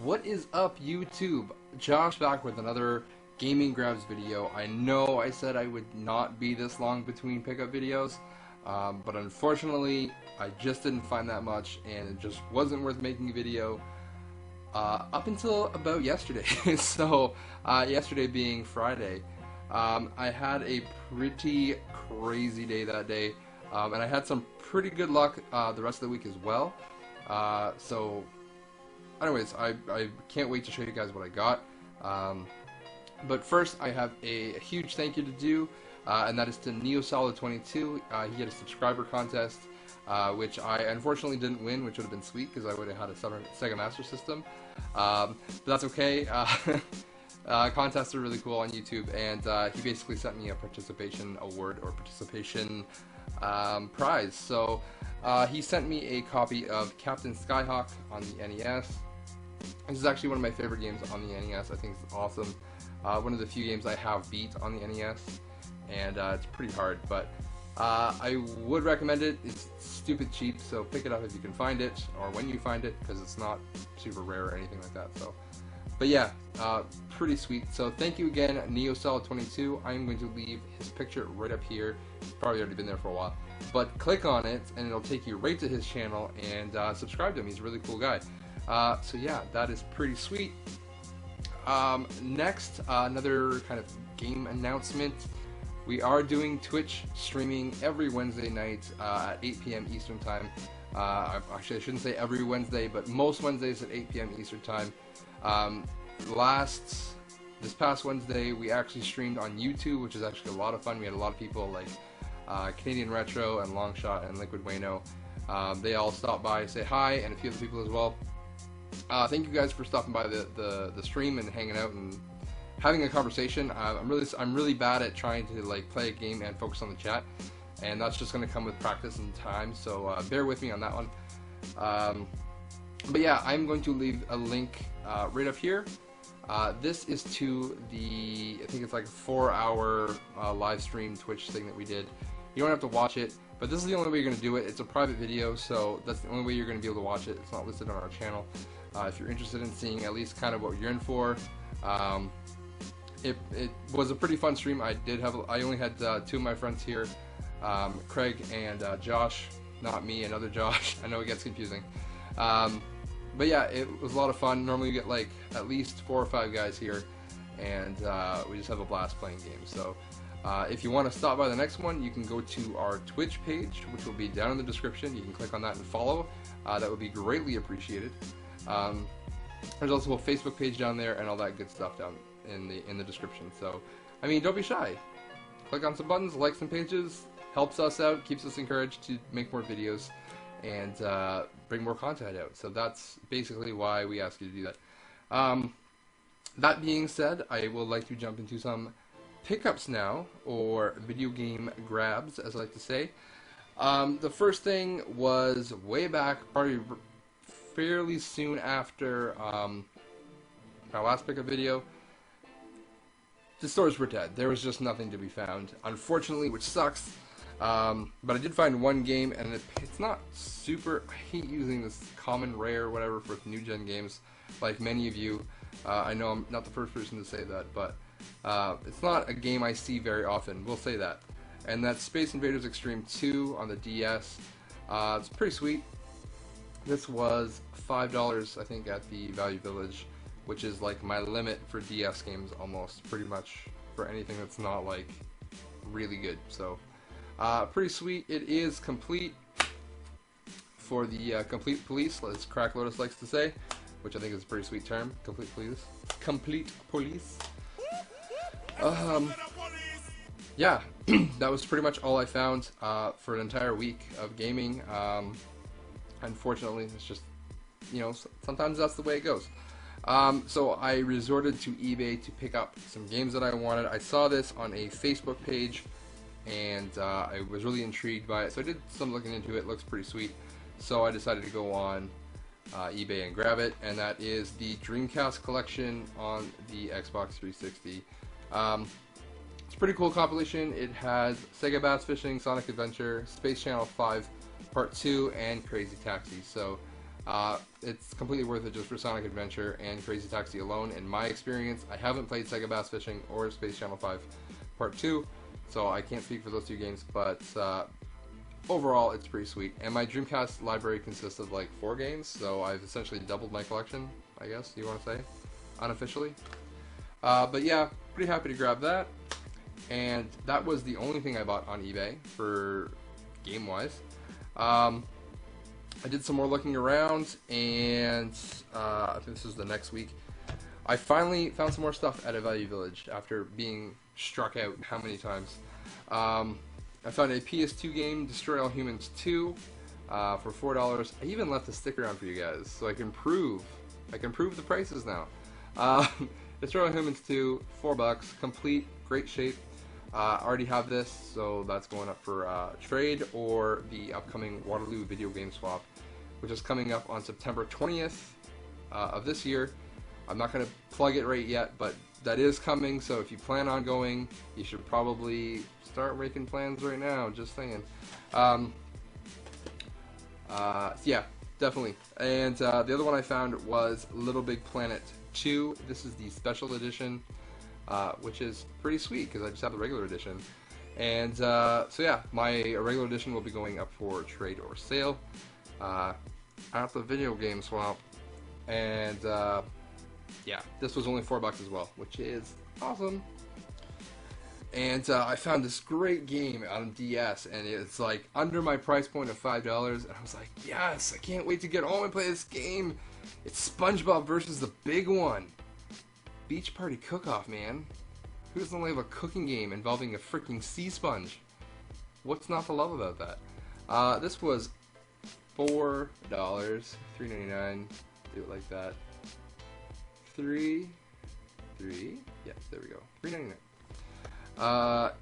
What is up, YouTube? Josh back with another gaming grabs video. I know I said I would not be this long between pickup videos, but unfortunately I just didn't find that much, and it just wasn't worth making a video up until about yesterday. So yesterday being Friday, I had a pretty crazy day that day, and I had some pretty good luck the rest of the week as well. So anyways, I can't wait to show you guys what I got. But first, I have a huge thank you to do, and that is to NeoSolid22. He had a subscriber contest, which I unfortunately didn't win, which would have been sweet because I would have had a Sega Master System. But that's okay. Contests are really cool on YouTube, and he basically sent me a participation award or participation prize. So he sent me a copy of Captain Skyhawk on the NES. This is actually one of my favorite games on the NES. I think it's awesome. One of the few games I have beat on the NES, and it's pretty hard, but I would recommend it. It's stupid cheap, so pick it up if you can find it, or when you find it, because it's not super rare or anything like that. So, but yeah, pretty sweet. So thank you again, NeoSolid22. I'm going to leave his picture right up here. It's probably already been there for a while, but click on it, and it'll take you right to his channel, and subscribe to him. He's a really cool guy. So yeah, that is pretty sweet. Next, another kind of game announcement. We are doing Twitch streaming every Wednesday night at 8 p.m. Eastern Time. Actually, I shouldn't say every Wednesday, but most Wednesdays at 8 p.m. Eastern Time. This past Wednesday, we actually streamed on YouTube, which is actually a lot of fun. We had a lot of people like Canadian Retro and Longshot and Liquid Wayno. They all stopped by, say hi, and a few other people as well. Thank you guys for stopping by the stream and hanging out and having a conversation. I'm really bad at trying to like play a game and focus on the chat, and that's just going to come with practice and time. So bear with me on that one. But yeah, I'm going to leave a link right up here. This is to the, I think it's like a 4-hour live stream Twitch thing that we did. You don't have to watch it, but this is the only way you're going to do it. It's a private video, so that's the only way you're going to be able to watch it. It's not listed on our channel. If you're interested in seeing at least kind of what you're in for, it was a pretty fun stream. I only had two of my friends here, Craig and Josh, not me, another Josh. I know it gets confusing. But yeah, it was a lot of fun. Normally you get like at least 4 or 5 guys here, and we just have a blast playing games. So if you want to stop by the next one, you can go to our Twitch page, which will be down in the description. You can click on that and follow. That would be greatly appreciated. There's also a Facebook page down there and all that good stuff down in the description. So, I mean, don't be shy. Click on some buttons, like some pages, helps us out, keeps us encouraged to make more videos and bring more content out. So that's basically why we ask you to do that. That being said, I would like to jump into some pickups now, or video game grabs, as I like to say. The first thing was way back, probably fairly soon after my last pickup video. The stores were dead. There was just nothing to be found, unfortunately, which sucks. But I did find one game, and it's not super. I hate using this common rare whatever for new gen games, like many of you. I know I'm not the first person to say that, but it's not a game I see very often. We'll say that. And that's Space Invaders Extreme 2 on the DS. It's pretty sweet. This was $5, I think, at the Value Village, which is like my limit for DS games almost, pretty much for anything that's not like really good. So pretty sweet. It is complete for the complete police, as Crack Lotus likes to say, which I think is a pretty sweet term. Complete police. Complete police. Yeah, that was pretty much all I found for an entire week of gaming. Unfortunately, it's just, you know, sometimes that's the way it goes. So I resorted to eBay to pick up some games that I wanted. I saw this on a Facebook page, and I was really intrigued by it. So I did some looking into it. It looks pretty sweet. So I decided to go on eBay and grab it, and that is the Dreamcast collection on the Xbox 360. It's a pretty cool compilation. It has Sega Bass Fishing, Sonic Adventure, Space Channel 5 Part 2, and Crazy Taxi. So It's completely worth it just for Sonic Adventure and Crazy Taxi alone. In my experience, I haven't played Sega Bass Fishing or Space Channel 5 Part 2, so I can't speak for those two games, but overall, it's pretty sweet. And my Dreamcast library consists of like 4 games, so I've essentially doubled my collection, I guess you want to say, unofficially. But yeah, pretty happy to grab that. And that was the only thing I bought on eBay for game-wise. I did some more looking around, and I think this is the next week. I finally found some more stuff at a Value Village after being struck out how many times. I found a PS2 game, Destroy All Humans 2, for $4. I even left a sticker on for you guys, so I can prove the prices now. Destroy All Humans 2, $4, complete, great shape. I already have this, so that's going up for trade or the upcoming Waterloo video game swap, which is coming up on September 20th of this year. I'm not going to plug it right yet, but that is coming, so if you plan on going, you should probably start making plans right now, just saying. Yeah, definitely. And the other one I found was Little Big Planet 2. This is the special edition, which is pretty sweet because I just have the regular edition. And so yeah, my regular edition will be going up for trade or sale at the video game swap. And yeah, this was only $4 as well, which is awesome. And I found this great game on DS, and it's like under my price point of $5, and I was like, yes, I can't wait to get home and play this game. It's SpongeBob versus the big one. Beach Party Cook-Off, man. Who doesn't love a cooking game involving a freaking sea sponge? What's not to love about that? This was $4, $3.99. Do it like that. Three. Yes, there we go. $3.99.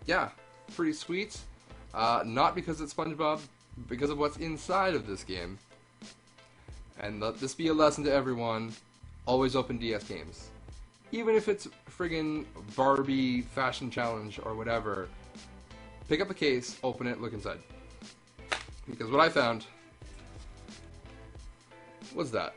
Yeah, pretty sweet. Not because it's SpongeBob, because of what's inside of this game. And let this be a lesson to everyone: always open DS games. Even if it's friggin' Barbie fashion challenge or whatever, pick up a case, open it, look inside. Because what I found was that.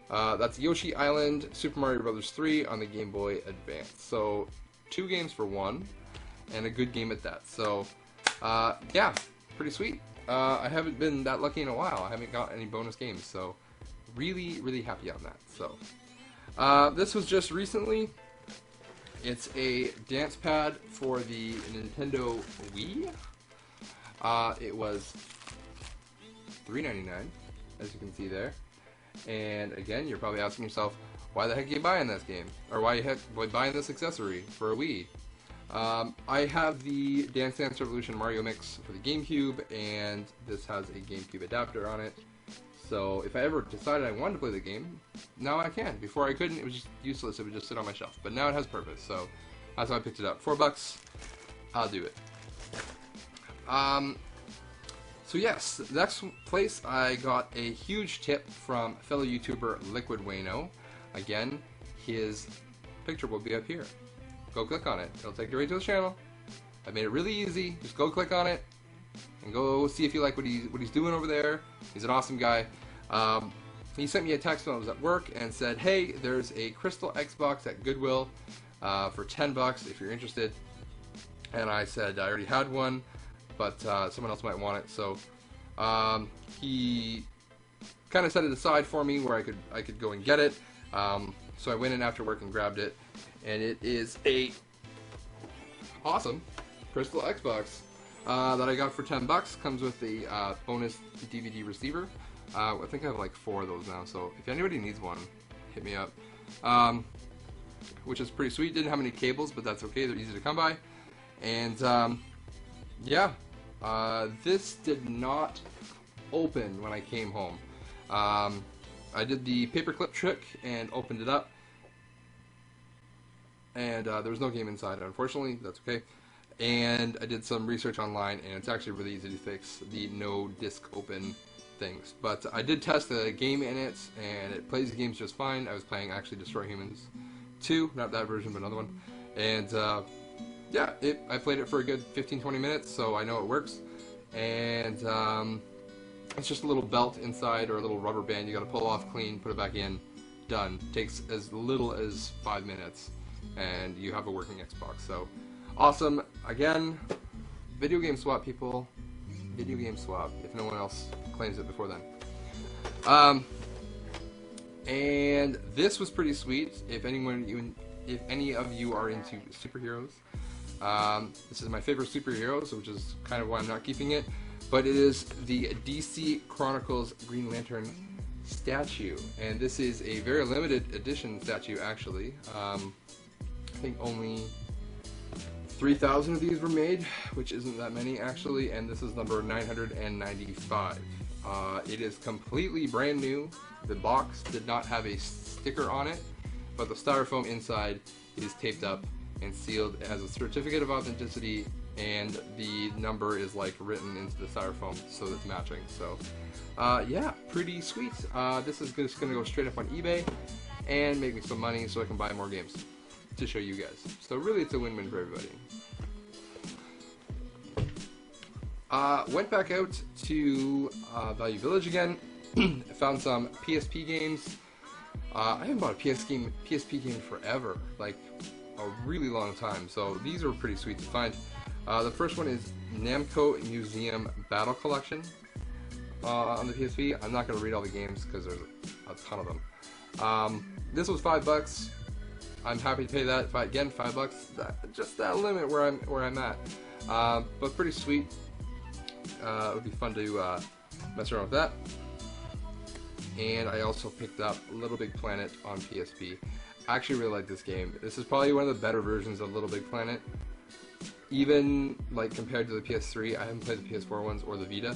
That's Yoshi Island, Super Mario Bros. 3 on the Game Boy Advance. So, 2 games for 1, and a good game at that. So, yeah, pretty sweet. I haven't been that lucky in a while. I haven't got any bonus games, so really, really happy on that. So, this was just recently. It's a dance pad for the Nintendo Wii. It was $3.99, as you can see there. And again, you're probably asking yourself, why the heck are you buying this game? Or why are you buying this accessory for a Wii? I have the Dance Dance Revolution Mario Mix for the GameCube, and this has a GameCube adapter on it. So if I ever decided I wanted to play the game, now I can. Before I couldn't, it was just useless, it would just sit on my shelf. But now it has purpose, so that's why I picked it up. $4, I'll do it. So yes, the next place I got a huge tip from fellow YouTuber Liquid Wayno. Again, his picture will be up here. Go click on it. It'll take you right to his channel. I made it really easy. Just go click on it and go see if you like what he's doing over there. He's an awesome guy. He sent me a text when I was at work and said, hey, there's a Crystal Xbox at Goodwill for $10 if you're interested. And I said I already had one, but someone else might want it. So he kind of set it aside for me where I could go and get it. So I went in after work and grabbed it, and it is a awesome Crystal Xbox that I got for $10. Comes with the bonus DVD receiver. I think I have like 4 of those now, so if anybody needs one, hit me up. Which is pretty sweet. Didn't have any cables, but that's okay. They're easy to come by. And yeah, this did not open when I came home. I did the paperclip trick and opened it up, and there was no game inside, unfortunately. That's okay. And I did some research online, and it's actually really easy to fix the no disc open things. But I did test the game in it, and it plays the games just fine. I was playing actually Destroy Humans 2, not that version, but another one. And yeah, I played it for a good 15-20 minutes, so I know it works. And It's just a little belt inside or a little rubber band. You got to pull off, clean, put it back in. Done. Takes as little as 5 minutes, and you have a working Xbox. So awesome. Again, video game swap, people. Video game swap. If no one else claims it before then. And this was pretty sweet. If any of you are into superheroes, this is my favorite superheroes, which is kind of why I'm not keeping it. But it is the DC Chronicles Green Lantern statue, and this is a very limited edition statue. Actually, I think only 3,000 of these were made, which isn't that many actually. And this is number 995. It is completely brand new. The box did not have a sticker on it, but the styrofoam inside is taped up and sealed as a certificate of authenticity, and the number is like written into the styrofoam so it's matching. So yeah, pretty sweet. This is just gonna go straight up on eBay and make me some money so I can buy more games to show you guys. So really it's a win-win for everybody. Went back out to Value Village again. Found some PSP games. I haven't bought a PSP game forever, like a really long time, so these are pretty sweet to find. The first one is Namco Museum Battle Collection on the PSP. I'm not going to read all the games because there's a ton of them. This was $5. I'm happy to pay that. Again, $5. Just that limit where I'm at. But pretty sweet. It would be fun to mess around with that. And I also picked up Little Big Planet on PSP. I actually really like this game. This is probably one of the better versions of Little Big Planet. Even like compared to the PS3, I haven't played the PS4 ones or the Vita,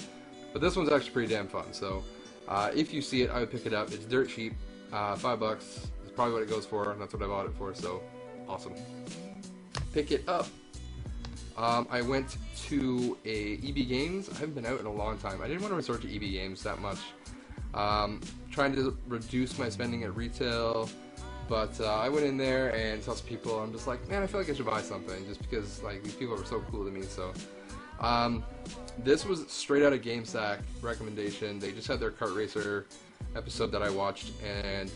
but this one's actually pretty damn fun. So if you see it, I would pick it up. It's dirt cheap, $5 is probably what it goes for, and that's what I bought it for. So awesome. Pick it up. I went to a EB Games. I haven't been out in a long time. I didn't want to resort to EB Games that much. Trying to reduce my spending at retail, but I went in there and saw some people. I'm just like, man, I feel like I should buy something just because like these people were so cool to me. So this was straight out of GameStack recommendation. They just had their kart racer episode that I watched, and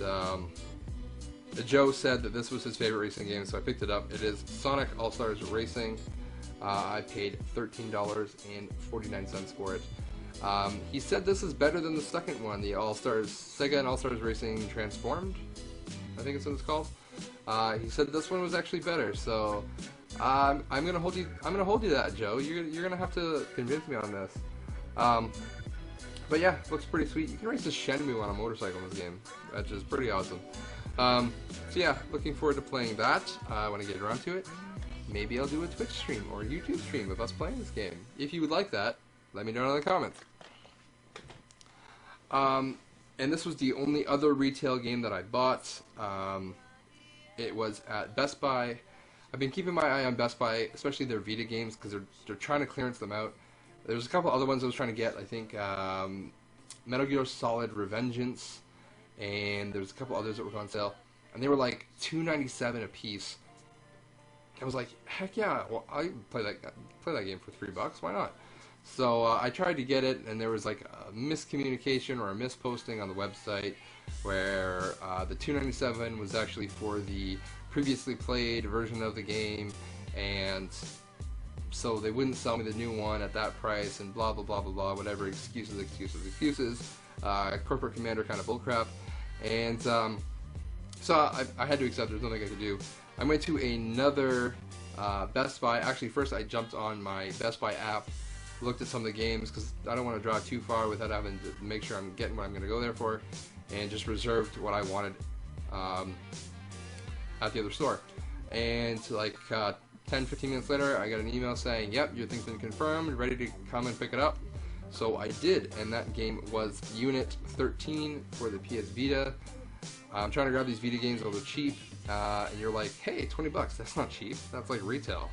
Joe said that this was his favorite racing game, so I picked it up. It is Sonic All-Stars Racing. I paid $13.49 for it. He said this is better than the second one, the Sega and All-Stars Racing Transformed, I think it's what it's called. He said this one was actually better, so I'm gonna hold you to that, Joe. You're gonna have to convince me on this. But yeah, looks pretty sweet. You can race a Shenmue on a motorcycle in this game, which is pretty awesome. So yeah, looking forward to playing that when I get around to it. Maybe I'll do a Twitch stream or a YouTube stream of us playing this game. If you would like that, let me know in the comments. And this was the only other retail game that I bought. It was at Best Buy. I've been keeping my eye on Best Buy, especially their Vita games, because they're trying to clearance them out. There's a couple other ones I was trying to get. I think Metal Gear Solid Revengeance, and there's a couple others that were on sale, and they were like $2.97 a piece. I was like, heck yeah! Well, I play that game for $3. Why not? So I tried to get it, and there was like a miscommunication or a misposting on the website where the $2.97 was actually for the previously played version of the game, and so they wouldn't sell me the new one at that price, and blah blah blah blah blah, whatever, excuses. Corporate commander kind of bullcrap, and so I had to accept. There's nothing I could do. I went to another Best Buy. Actually, first I jumped on my Best Buy app, looked at some of the games because I don't want to drive too far without having to make sure I'm getting what I'm going to go there for, and just reserved what I wanted at the other store. And like 10-15 minutes later, I got an email saying, yep, your thing's been confirmed, ready to come and pick it up. So I did, and that game was Unit 13 for the PS Vita. I'm trying to grab these Vita games a little cheap, and you're like, hey, $20, that's not cheap, that's like retail.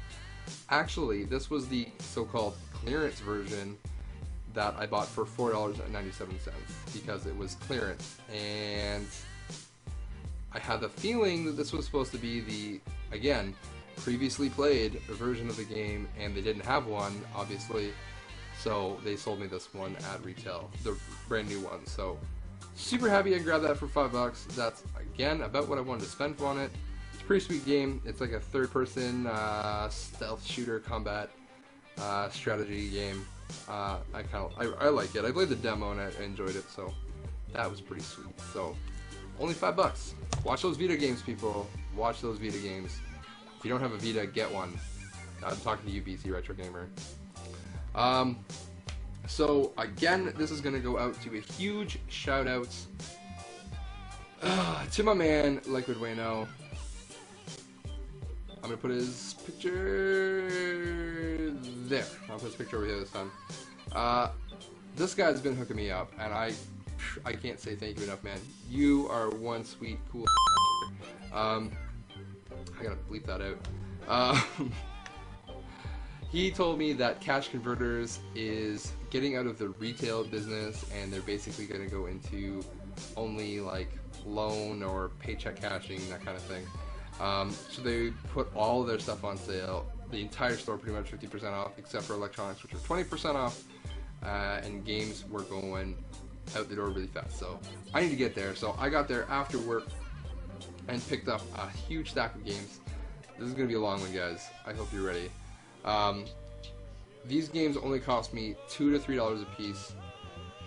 Actually, this was the so-called clearance version that I bought for $4.97 because it was clearance, and I had the feeling that this was supposed to be the, again, previously played version of the game, and they didn't have one, obviously, So they sold me this one at retail, the brand new one. So super happy I grabbed that for $5. That's again about what I wanted to spend on it. It's a pretty sweet game. It's like a third-person stealth shooter combat strategy game. I like it. I played the demo and I enjoyed it, so that was pretty sweet. So only $5. Watch those Vita games, people. Watch those Vita games. If you don't have a Vita, get one. I'm talking to you, BC Retro Gamer. So again, this is gonna go out to a huge shout out to my man Liquid Wayno. I'm gonna put his picture there. I'll put his picture over here this time. This guy's been hooking me up, and I can't say thank you enough, man. You are one sweet, cool. I gotta bleep that out. He told me that Cash Converters is getting out of the retail business, and they're basically gonna go into only like loan or paycheck cashing, that kind of thing. So they put all of their stuff on sale, the entire store pretty much 50% off, except for electronics, which are 20% off, and games were going out the door really fast. So I need to get there. So I got there after work and picked up a huge stack of games. This is going to be a long one, guys. I hope you're ready. These games only cost me $2 to $3 a piece,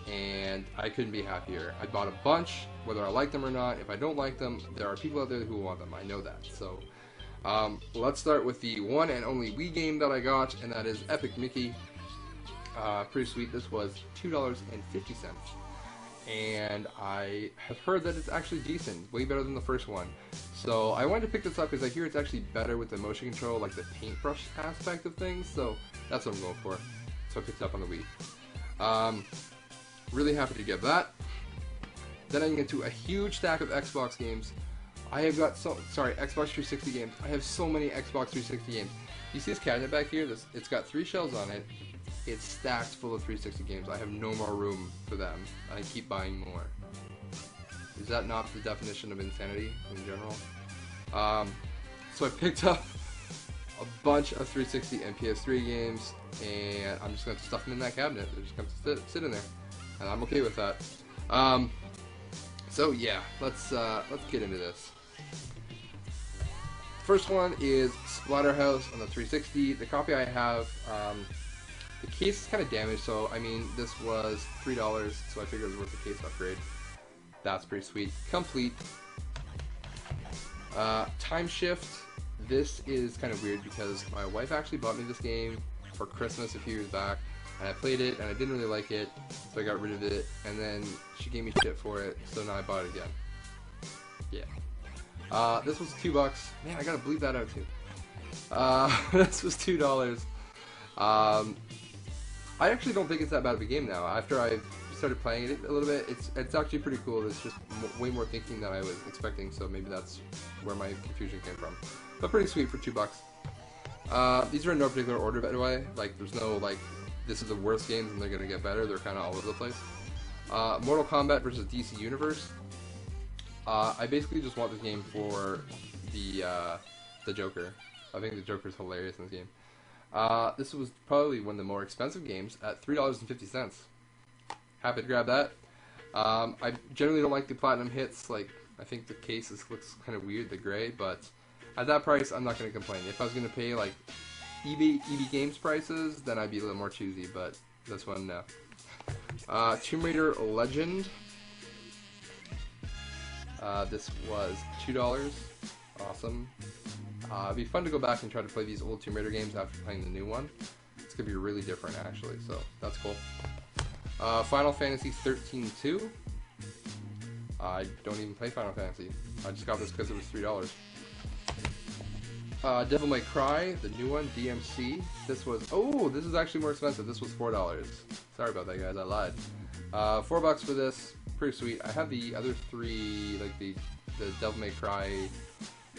and I couldn't be happier. I bought a bunch, whether I like them or not. If I don't like them, there are people out there who want them. I know that. So let's start with the one and only Wii game that I got, and that is Epic Mickey. Pretty sweet. This was $2.50. And I have heard that it's actually decent, way better than the first one. So I wanted to pick this up because I hear it's actually better with the motion control, like the paintbrush aspect of things, so that's what I'm going for. So I picked it up on the Wii. Really happy to get that. Then I get to a huge stack of Xbox games. I have got Xbox 360 games. I have so many Xbox 360 games. You see this cabinet back here? It's got 3 shelves on it. It's stacked full of 360 games. I have no more room for them. I keep buying more. Is that not the definition of insanity in general? So I picked up a bunch of 360 and PS3 games, and I'm just going to stuff them in that cabinet. They're just going to sit in there, and I'm okay with that. So yeah, let's get into this. First one is Splatterhouse on the 360. The copy I have, the case is kind of damaged, so I mean, this was $3, so I figured it was worth the case upgrade. That's pretty sweet. Complete. Time Shift. This is kind of weird because my wife actually bought me this game for Christmas a few years back, and I played it and I didn't really like it, so I got rid of it, and then she gave me shit for it, so now I bought it again. Yeah. This was $2. Man, I gotta bleep that out too. This was $2. I actually don't think it's that bad of a game now. After I've started playing it a little bit, it's actually pretty cool. It's just way more thinking than I was expecting, so maybe that's where my confusion came from. But pretty sweet for $2. These are in no particular order, by the way. Like, there's no, like, this is the worst games and they're gonna get better. They're kind of all over the place. Mortal Kombat versus DC Universe. I basically just want this game for the Joker. I think the Joker's hilarious in this game. This was probably one of the more expensive games at $3.50. Happy to grab that. I generally don't like the platinum hits. Like, I think the case looks kind of weird, the gray, but at that price, I'm not going to complain. If I was going to pay like EB Games prices, then I'd be a little more choosy, but this one, no. Tomb Raider Legend. This was $2. Awesome. It'd be fun to go back and try to play these old Tomb Raider games after playing the new one. It's going to be really different, actually, so that's cool. Final Fantasy 13-2. I don't even play Final Fantasy. I just got this because it was $3. Devil May Cry, the new one, DMC. This was, oh, this is actually more expensive. This was $4. Sorry about that, guys, I lied. $4 for this, pretty sweet. I have the other 3, like the Devil May Cry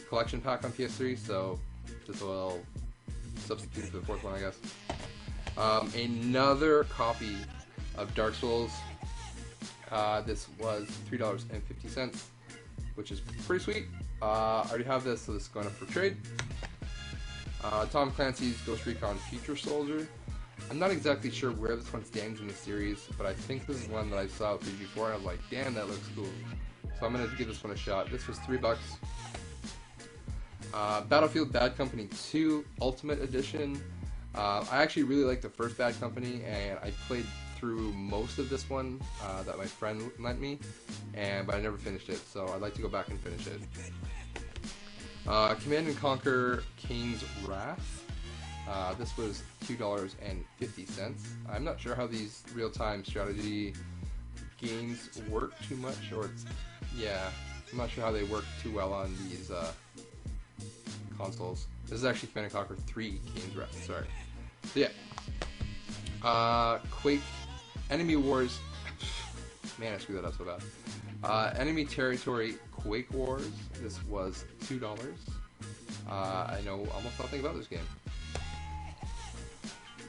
collection pack on PS3, so this will substitute for the 4th one, I guess. Another copy of Dark Souls. This was $3.50, which is pretty sweet. I already have this, so this is going up for trade. Tom Clancy's Ghost Recon Future Soldier. I'm not exactly sure where this one stands in the series, but I think this is one that I saw before, and I was like, damn, that looks cool. So I'm going to give this one a shot. This was $3. Battlefield Bad Company 2 Ultimate Edition. I actually really like the first Bad Company, and I played through most of this one that my friend lent me, but I never finished it, so I'd like to go back and finish it. Command & Conquer Kane's Wrath. This was $2.50. I'm not sure how these real-time strategy games work too much, or yeah, I'm not sure how they work too well on these consoles. This is actually Command & Conquer 3 Kane's Wrath, sorry. So yeah. Quake Enemy Wars. Man, I screwed that up so bad. Enemy Territory Quake Wars. This was $2. I know almost nothing about this game.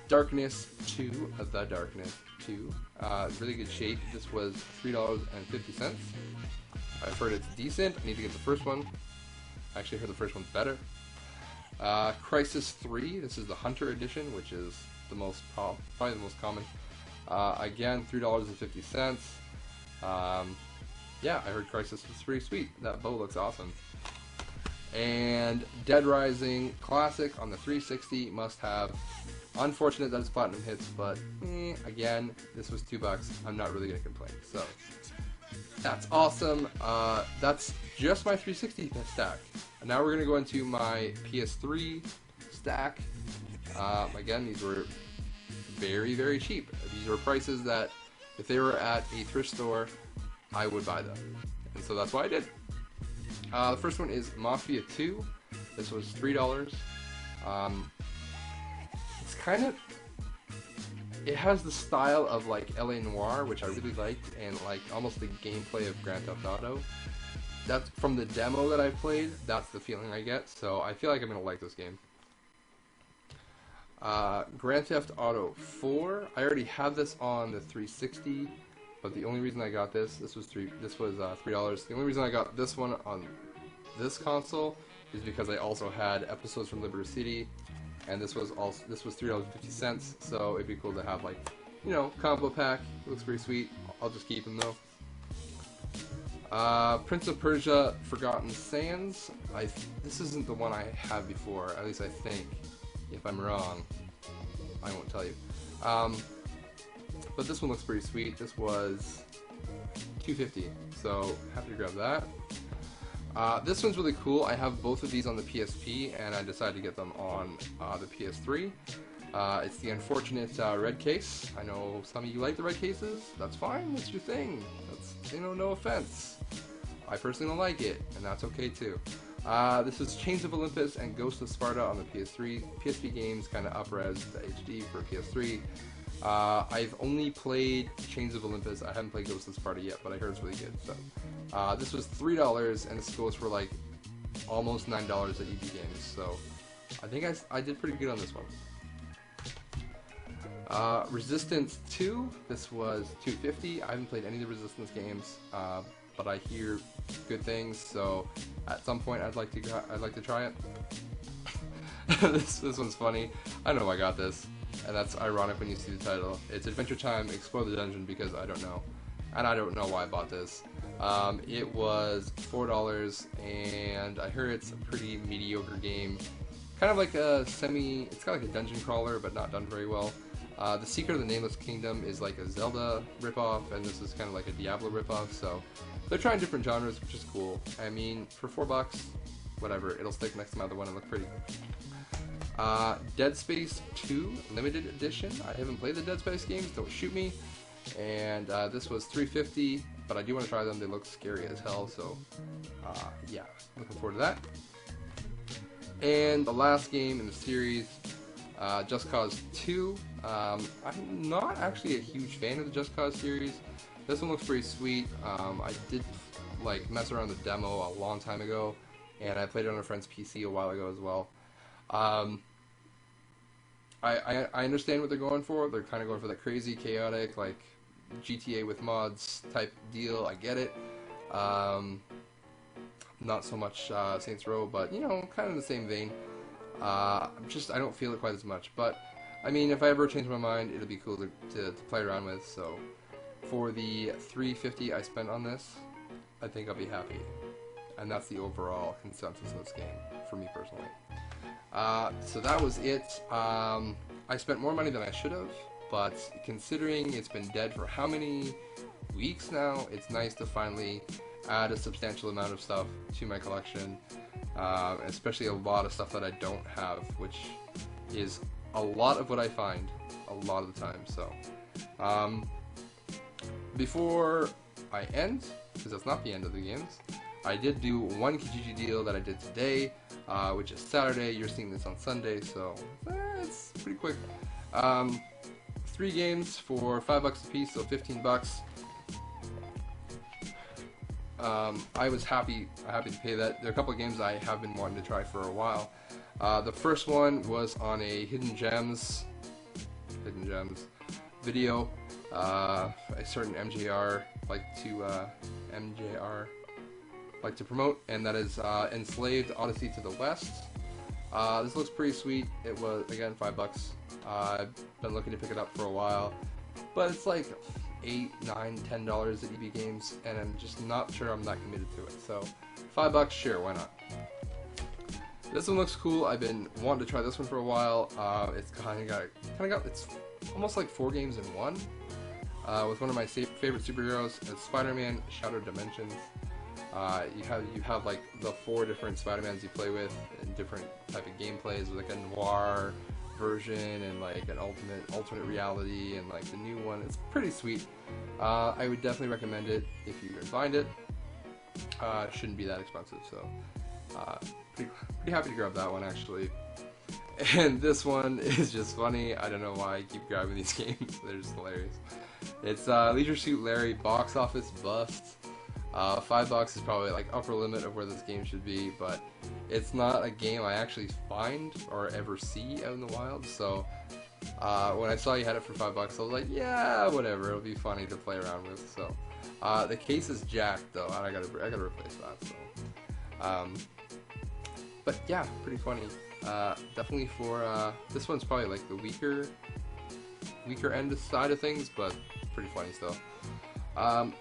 Darkness 2, The Darkness 2. Really good shape. This was $3.50. I've heard it's decent. I need to get the first one. I actually heard the first one's better. Crisis 3. This is the Hunter Edition, which is the most probably the most common. Again, $3.50. Yeah, I heard Crisis was pretty sweet. That bow looks awesome. And Dead Rising Classic on the 360, must have. Unfortunate that it's platinum hits, but again, this was $2. I'm not really gonna complain. So that's awesome. That's just my 360 stack. And now we're gonna go into my PS3 stack. Again, these were very, very cheap. These were prices that, if they were at a thrift store, I would buy them. And so that's why I did. The first one is Mafia 2. This was $3. It's kind of, it has the style of like LA Noire, which I really liked, and like almost the gameplay of Grand Theft Auto. That's from the demo that I played. That's the feeling I get. So I feel like I'm gonna like this game. Grand Theft Auto 4. I already have this on the 360, but the only reason I got this was $3. The only reason I got this one on this console is because I also had episodes from Liberty City, and this was $3.50. So it'd be cool to have, like, you know, combo pack. It looks pretty sweet. I'll just keep them though. Prince of Persia: Forgotten Sands. This isn't the one I had before. At least I think. If I'm wrong, I won't tell you. But this one looks pretty sweet. This was $2.50, so happy to grab that. This one's really cool. I have both of these on the PSP, and I decided to get them on the PS3. It's the unfortunate red case. I know some of you like the red cases. That's fine. That's your thing. That's, you know, no offense. I personally don't like it, and that's okay too. This is Chains of Olympus and Ghost of Sparta on the PS3. PSP games, kind of up-res to HD for PS3. I've only played Chains of Olympus. I haven't played Ghost of Sparta yet, but I heard it's really good. So this was $3, and this goes for like almost $9 at EB Games. So I think I did pretty good on this one. Resistance 2. This was $2.50. I haven't played any of the Resistance games, but I hear good things. So at some point, I'd like to try it. this one's funny. I don't know why I got this, and that's ironic when you see the title. It's Adventure Time: Explore the Dungeon, because I don't know, and I don't know why I bought this. It was $4, and I heard it's a pretty mediocre game. Kind of like a it's kind of like a dungeon crawler, but not done very well. The Secret of the Nameless Kingdom is like a Zelda ripoff, and this is kind of like a Diablo ripoff, so they're trying different genres, which is cool. I mean, for $4, whatever, it'll stick next to my other one and look pretty. Dead Space 2 Limited Edition. I haven't played the Dead Space games, don't shoot me. And this was $3.50, but I do want to try them. They look scary as hell, so yeah, looking forward to that. And the last game in the series, Just Cause 2. I'm not actually a huge fan of the Just Cause series. This one looks pretty sweet. I did like mess around with the demo a long time ago, and I played it on a friend's PC a while ago as well. I understand what they're going for. They're kind of going for that crazy, chaotic, like GTA with mods type deal. I get it. Not so much Saints Row, but you know, kind of in the same vein. I don't feel it quite as much. But I mean, if I ever change my mind, it'll be cool to play around with. So for the $3.50 I spent on this, I think I'll be happy. And that's the overall consensus of this game, for me personally. So that was it. I spent more money than I should have, but considering it's been dead for how many weeks now, it's nice to finally add a substantial amount of stuff to my collection, especially a lot of stuff that I don't have, which is a lot of what I find a lot of the time. So before I end, because that's not the end of the games, I did do one Kijiji deal that I did today, which is Saturday. You're seeing this on Sunday, so it's pretty quick. 3 games for $5 a piece, so $15. I was happy to pay that. There are a couple of games I have been wanting to try for a while. The first one was on a Hidden Gems video. A certain MJR like to promote, and that is Enslaved Odyssey to the West. This looks pretty sweet. It was, again, $5. I've been looking to pick it up for a while, but it's like $8, $9, $10 at EB Games, and I'm just not sure I'm that committed to it. So $5, sure, why not? This one looks cool. I've been wanting to try this one for a while. It's it's almost like 4 games in one. With one of my favorite superheroes, it's Spider-Man Shattered Dimensions. You have like the 4 different Spider-Mans you play with, and different type of gameplays, with like a noir version and like an alternate reality, and like the new one. It's pretty sweet. I would definitely recommend it if you can find it. It shouldn't be that expensive, so pretty happy to grab that one actually. And this one is just funny. I don't know why I keep grabbing these games. They're just hilarious. It's Leisure Suit Larry Box Office Bust. $5 is probably like upper limit of where this game should be, but it's not a game I actually find or ever see out in the wild. So when I saw you had it for $5, I was like, yeah, whatever. It'll be funny to play around with. So the case is jacked though, and I gotta replace that. So, but yeah, pretty funny. Definitely for this one's probably like the weaker end side of things, but pretty funny still.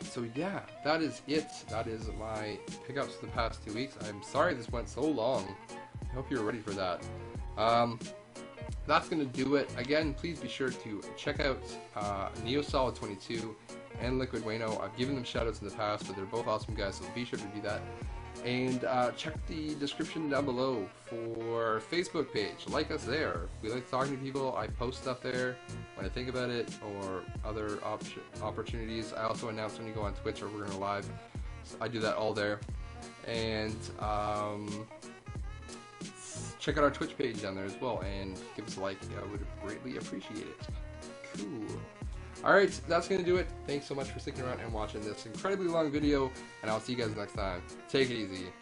So yeah, that is it. That is my pickups the past 2 weeks. I'm sorry this went so long. I hope you're ready for that. That's gonna do it. Again, please be sure to check out NeoSolid22 and Liquid Wayno. I've given them shoutouts in the past, but they're both awesome guys, so be sure to do that. And check the description down below for our Facebook page. Like us there. We like talking to people. I post stuff there when I think about it, or other opportunities. I also announce when you go on Twitch or we're going to live. So I do that all there. And check out our Twitch page down there as well, and give us a like. I would greatly appreciate it. Cool. Alright, that's going to do it. Thanks so much for sticking around and watching this incredibly long video, and I'll see you guys next time. Take it easy.